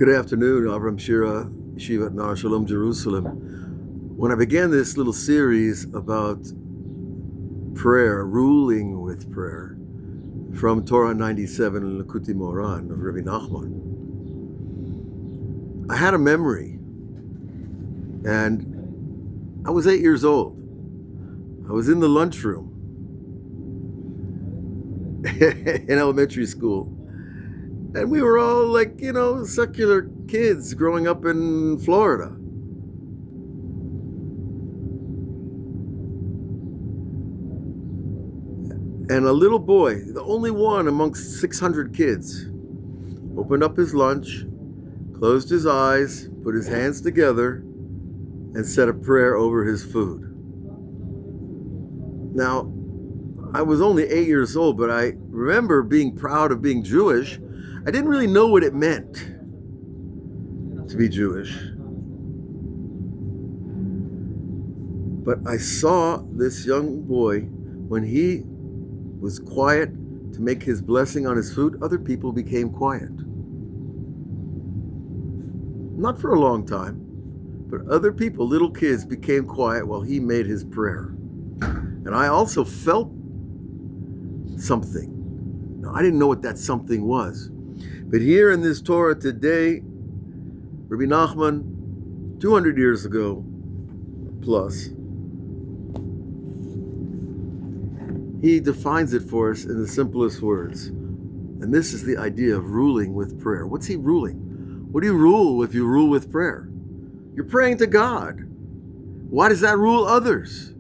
Good afternoon, Avram Shira, Yeshivat Nar Shalom, Jerusalem. When I began this little series about prayer, ruling with prayer, from Torah 97 and Likutei Moharan of Rabbi Nachman, I had a memory, and I was 8 years old. I was in the lunchroom in elementary school. And we were all like, secular kids growing up in Florida. And a little boy, the only one amongst 600 kids, opened up his lunch, closed his eyes, put his hands together, and said a prayer over his food. Now, I was only 8 years old, but I remember being proud of being Jewish. I didn't really know what it meant to be Jewish. But I saw this young boy, when he was quiet to make his blessing on his food, other people became quiet. Not for a long time, but other people, little kids, became quiet while he made his prayer. And I also felt something. Now, I didn't know what that something was. But here in this Torah today, Rabbi Nachman, 200 years ago plus, he defines it for us in the simplest words. And this is the idea of ruling with prayer. What's he ruling? What do you rule if you rule with prayer? You're praying to God. Why does that rule others?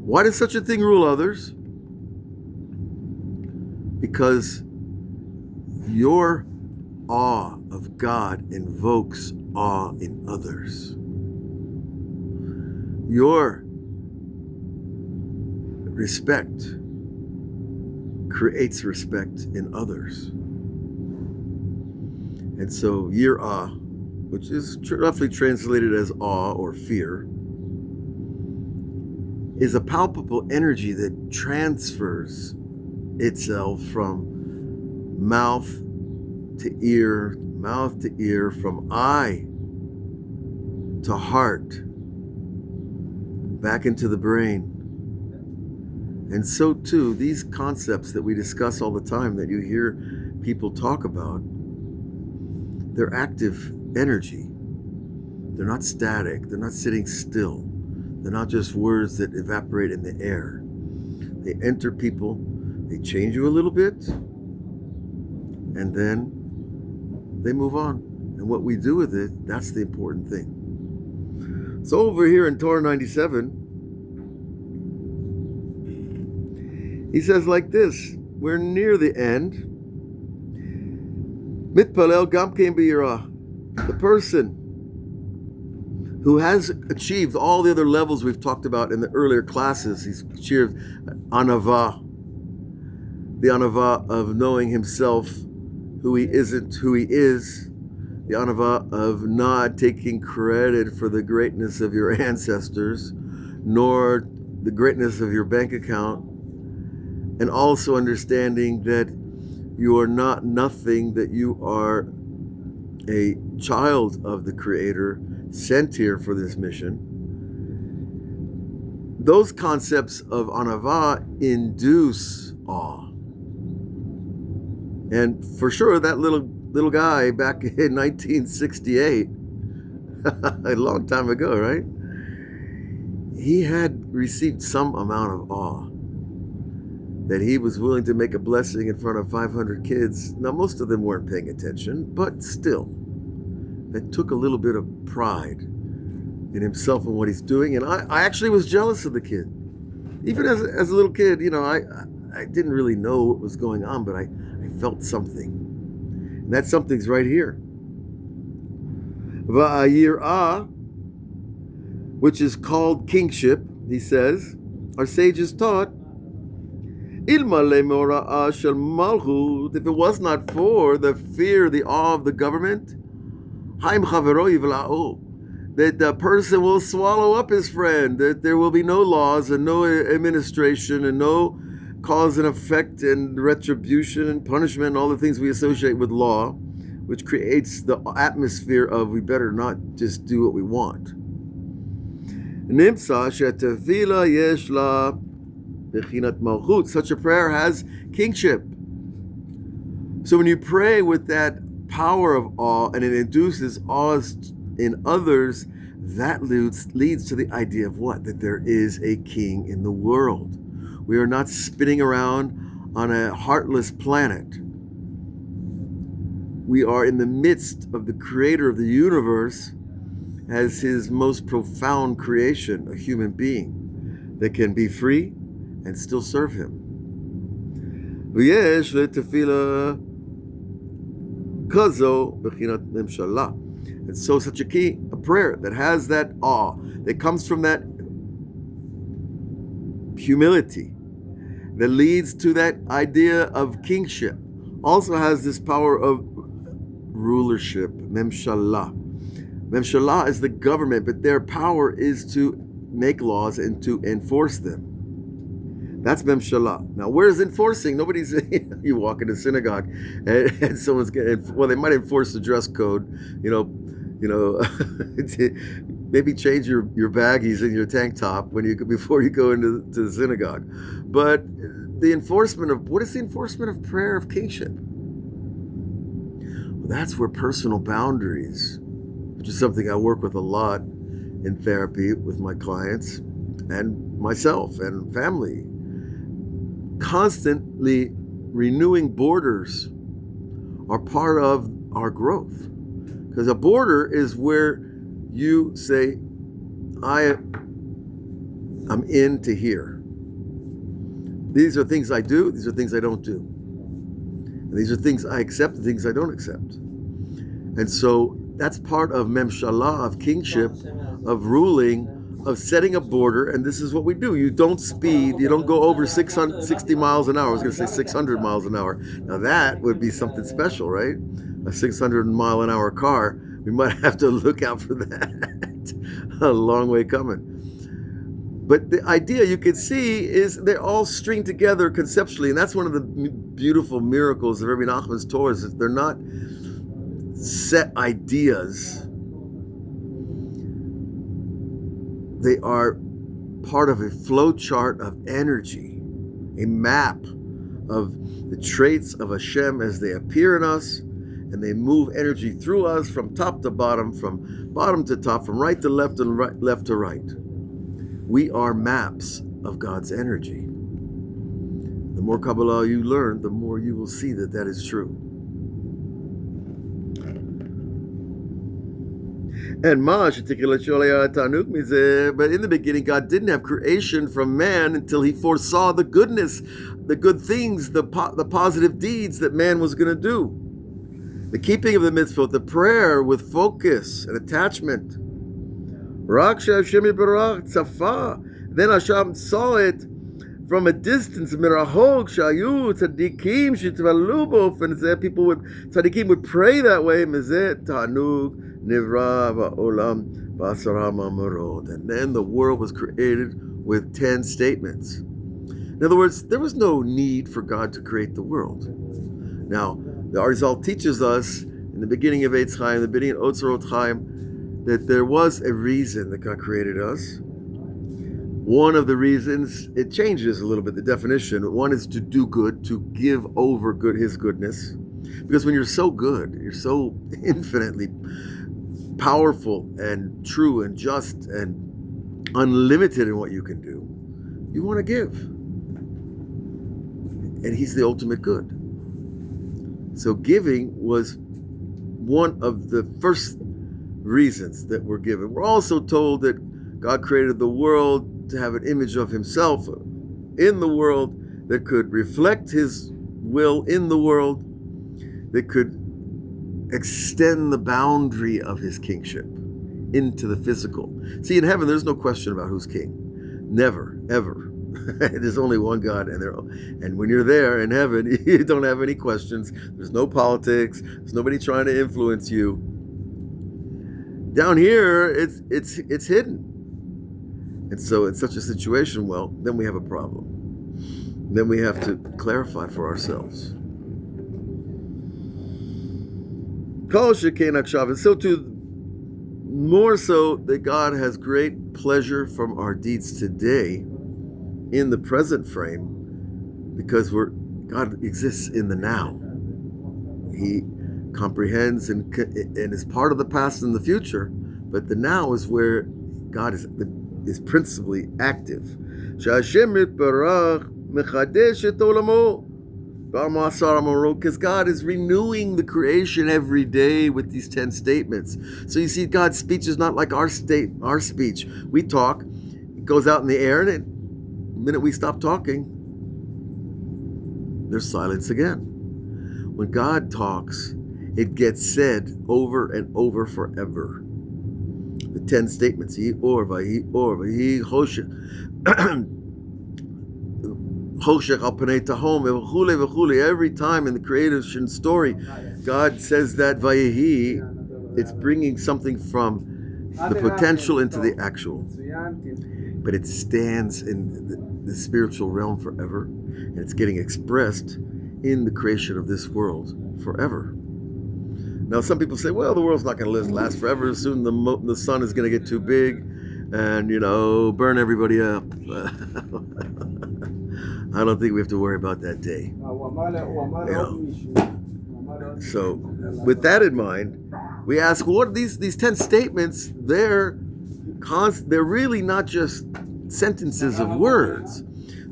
Why does such a thing rule others? Because your awe of God invokes awe in others. Your respect creates respect in others. And so yirah, which is roughly translated as awe or fear, is a palpable energy that transfers itself from mouth to ear, from eye to heart, back into the brain. And so too, these concepts that we discuss all the time, that you hear people talk about, they're active energy. They're not static. They're not sitting still. They're not just words that evaporate in the air. They enter people, they change you a little bit, and then they move on. And what we do with it, that's the important thing. So over here in Torah 97, he says like this, we're near the end. Mitpalel gam kein b'yirah. The person who has achieved all the other levels we've talked about in the earlier classes, he's achieved anava, the anava of knowing himself, who he isn't, who he is, the anava of not taking credit for the greatness of your ancestors, nor the greatness of your bank account, and also understanding that you are not nothing, that you are a child of the Creator, sent here for this mission. Those concepts of anava induce awe. And for sure, that little guy back in 1968, a long time ago, right? He had received some amount of awe, that he was willing to make a blessing in front of 500 kids. Now, most of them weren't paying attention, but still, that took a little bit of pride in himself and what he's doing. And I actually was jealous of the kid. Even as a little kid, I didn't really know what was going on, but I felt something. And that something's right here. Va'ayirah, which is called kingship, he says, our sages taught, Ilmale mora'ah shel malchut, if it was not for the fear, the awe of the government, haim chavero yivla'u, that the person will swallow up his friend, that there will be no laws and no administration and no cause and effect and retribution and punishment and all the things we associate with law, which creates the atmosphere of we better not just do what we want. Nimsa shetefila yesh la bechinat malchut. Such a prayer has kingship. So when you pray with that power of awe and it induces awe in others, that leads to the idea of what? That there is a king in the world. We are not spinning around on a heartless planet. We are in the midst of the creator of the universe as his most profound creation, a human being that can be free and still serve him. And so such a prayer that has that awe, that comes from that humility, that leads to that idea of kingship, also has this power of rulership, memshalah. Memshalah is the government, but their power is to make laws and to enforce them. That's memshalah. Now, where's enforcing? Nobody's. You walk into synagogue, and someone's getting. Well, they might enforce the dress code. Maybe change your baggies and your tank top before you go into the synagogue. But the enforcement of what is the enforcement of prayer of kingship? Well, that's where personal boundaries, which is something I work with a lot in therapy with my clients and myself and family. Constantly renewing borders are part of our growth. Because a border is where you say, I'm into here. These are things I do, these are things I don't do. And these are things I accept, and things I don't accept. And so that's part of memshalah, of kingship, of ruling, of setting a border, and this is what we do. You don't speed, you don't go over 660 miles an hour. I was going to say 600 miles an hour. Now that would be something special, right? A 600 mile an hour car, we might have to look out for that. A long way coming. But the idea you can see is they're all stringed together conceptually, and that's one of the beautiful miracles of Rabbi Nachman's Torah, is that they're not set ideas. They are part of a flow chart of energy, a map of the traits of Hashem as they appear in us, and they move energy through us from top to bottom, from bottom to top, from right to left and left to right. We are maps of God's energy. The more Kabbalah you learn, the more you will see that that is true. And but in the beginning, God didn't have creation from man until he foresaw the goodness, the good things, the positive deeds that man was going to do. The keeping of the mitzvot, the prayer with focus and attachment. Then Hashem saw it from a distance. Tzaddikim would pray that way. And then the world was created with 10 statements. In other words, there was no need for God to create the world. Now, the Arizal teaches us in the beginning of Eitz Chaim, the beginning of Otzarot Chaim, that there was a reason that God created us. One of the reasons, it changes a little bit, the definition. One is to do good, to give over his goodness. Because when you're so good, you're so infinitely powerful and true and just and unlimited in what you can do, you want to give. And he's the ultimate good. So giving was one of the first reasons that we're given. We're also told that God created the world to have an image of himself in the world that could reflect his will in the world, that could extend the boundary of his kingship into the physical. See, in heaven, there's no question about who's king. Never, ever. There's only one God, and when you're there in heaven, you don't have any questions. There's no politics. There's nobody trying to influence you. Down here, it's hidden. And so in such a situation, well, then we have a problem. then we have to clarify for ourselves. And so too, more so that God has great pleasure from our deeds today in the present frame, because God exists in the now. He comprehends and is part of the past and the future, but the now is where God is principally active. Because God is renewing the creation every day with these 10 statements. So you see, God's speech is not like our speech. We talk, it goes out in the air, and the minute we stop talking, there's silence again. When God talks, it gets said over and over forever. The 10 statements, He or, Vahi or, Vahi Choshech, Choshech al Panei Tahom, v'chule v'chule. Every time in the creation story, God says that Vayihi, it's bringing something from the potential into the actual. But it stands in the spiritual realm forever, and it's getting expressed in the creation of this world forever. Now, some people say, well, the world's not going to last forever. Soon the sun is going to get too big and, burn everybody up. I don't think we have to worry about that day. So, with that in mind, we ask, what are these 10 statements? They're really not just sentences of words.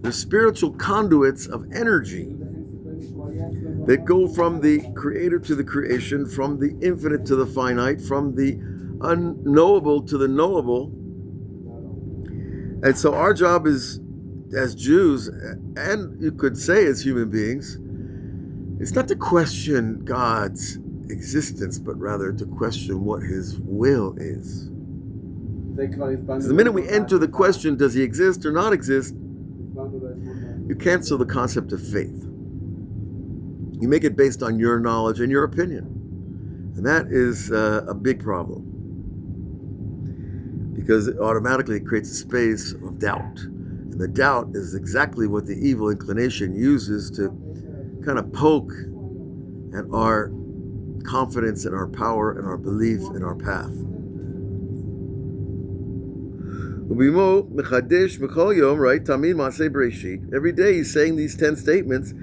They're spiritual conduits of energy that go from the creator to the creation, from the infinite to the finite, from the unknowable to the knowable. And so our job is, as Jews, and you could say as human beings, it's not to question God's existence, but rather to question what His will is. So the minute we enter the question, does He exist or not exist, you cancel the concept of faith. You make it based on your knowledge and your opinion. And that is a big problem, because it automatically creates a space of doubt. And the doubt is exactly what the evil inclination uses to kind of poke at our confidence and our power and our belief in our path. Right? Every day he's saying these 10 statements.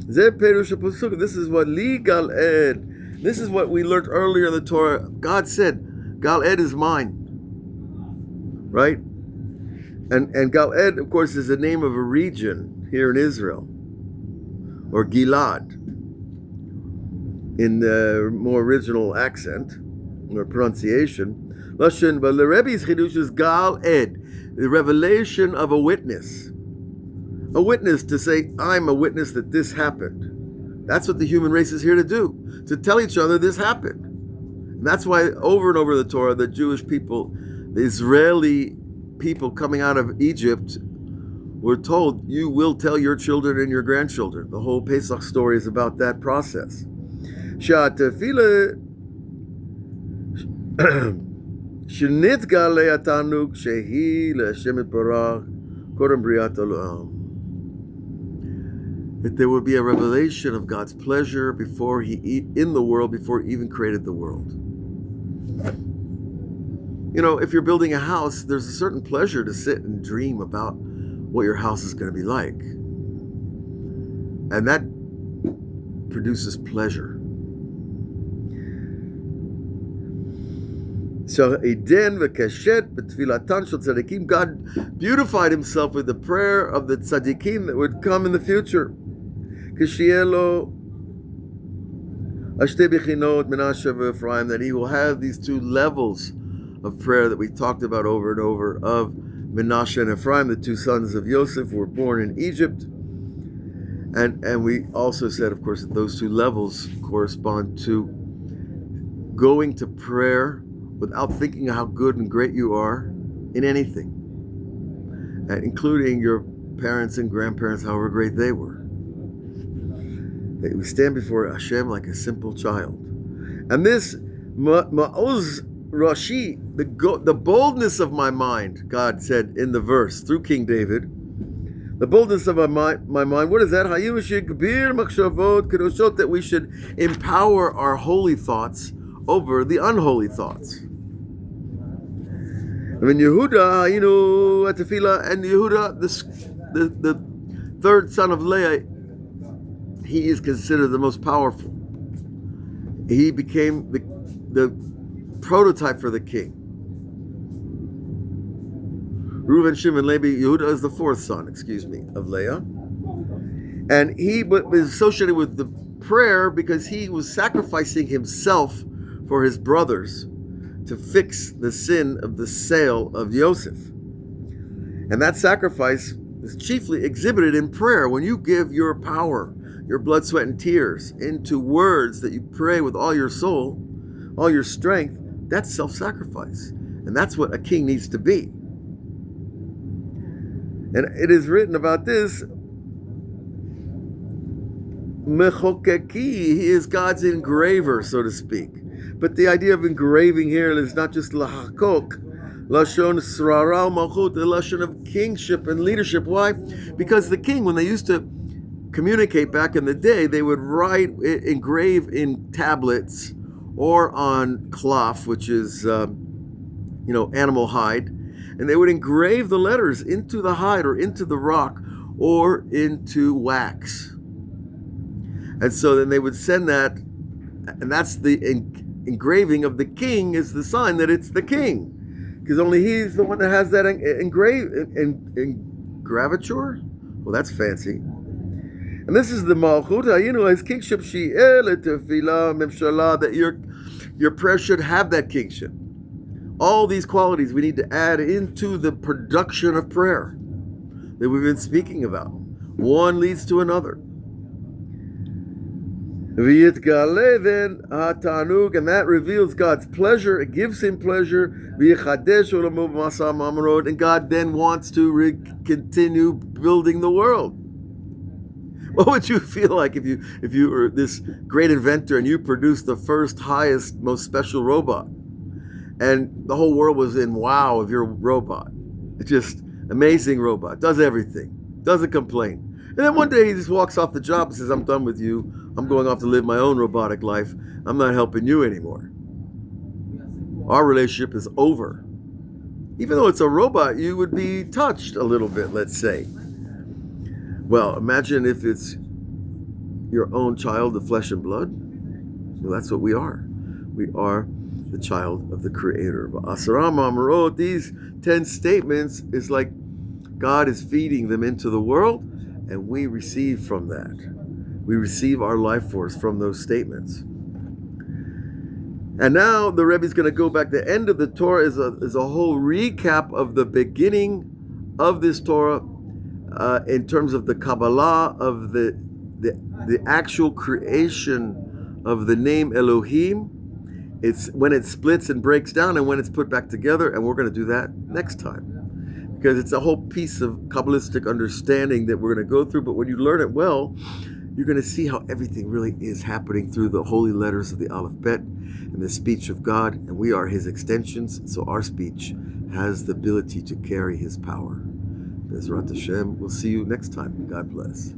This is what li gal ed. This is what we learned earlier in the Torah. God said, Gal ed is mine. Right? And Gal ed, of course, is the name of a region here in Israel, or Gilad, in the more original accent or pronunciation. Lashon, but the Rebbe's chidush is Gal ed, the revelation of a witness. A witness to say, I'm a witness that this happened. That's what the human race is here to do, to tell each other this happened. And that's why over and over in the Torah, the Jewish people, the Israeli people coming out of Egypt, were told, you will tell your children and your grandchildren. The whole Pesach story is about that process. That there would be a revelation of God's pleasure before He even created the world. If you're building a house, there's a certain pleasure to sit and dream about what your house is going to be like. And that produces pleasure. So God beautified Himself with the prayer of the tzaddikim that would come in the future. That He will have these two levels of prayer that we talked about over and over, of Menashe and Ephraim, the two sons of Yosef, who were born in Egypt. And we also said, of course, that those two levels correspond to going to prayer without thinking how good and great you are in anything, including your parents and grandparents, however great they were. That we stand before Hashem like a simple child. And this Ma'oz Rashi, the boldness of my mind, God said in the verse through King David, The boldness of my mind. What is that? That we should empower our holy thoughts over the unholy thoughts. When Yehuda, at Tefillah, and Yehuda, the third son of Leah, he is considered the most powerful. He became the prototype for the king. Reuven, Shimon, Levi, Yehuda is the fourth son, of Leah. And he was associated with the prayer because he was sacrificing himself for his brothers to fix the sin of the sale of Joseph. And that sacrifice is chiefly exhibited in prayer. When you give your power, your blood, sweat, and tears into words that you pray with all your soul, all your strength, that's self-sacrifice. And that's what a king needs to be. And it is written about this, Mechokeki, he is God's engraver, so to speak. But the idea of engraving here is not just lahakok, lashon srara malchut, the lashon of kingship and leadership. Why? Because the king, when they used to communicate back in the day, they would engrave in tablets or on cloth, which is, animal hide. And they would engrave the letters into the hide or into the rock or into wax. And so then they would send that, and that's the engraving of the king is the sign that it's the king. Because only he's the one that has that engravature. Well, that's fancy. And this is the malchut, his kingship, that your prayer should have that kingship. All these qualities we need to add into the production of prayer that we've been speaking about. One leads to another. V'yitgale then ha'tanug, and that reveals God's pleasure. It gives him pleasure. V'yichadesh olamo b'masa mamrod, and God then wants to continue building the world. What would you feel like if you were this great inventor and you produced the first, highest, most special robot? And the whole world was in wow of your robot. It's just amazing robot. Does everything. Doesn't complain. And then one day he just walks off the job and says, I'm done with you. I'm going off to live my own robotic life. I'm not helping you anymore. Our relationship is over. Even though it's a robot, you would be touched a little bit, let's say. Well, imagine if it's your own child of flesh and blood. Well, that's what we are. We are the child of the Creator. These 10 statements is like God is feeding them into the world, and we receive from that. We receive our life force from those statements. And now the Rebbe is going to go back. The end of the Torah is a whole recap of the beginning of this Torah in terms of the Kabbalah, of the actual creation of the name Elohim. It's when it splits and breaks down and when it's put back together, and we're going to do that next time. Because it's a whole piece of Kabbalistic understanding that we're going to go through, but when you learn it well, you're going to see how everything really is happening through the holy letters of the Aleph Bet and the speech of God, and we are his extensions, so our speech has the ability to carry his power. Bezrat Hashem, we'll see you next time. God bless.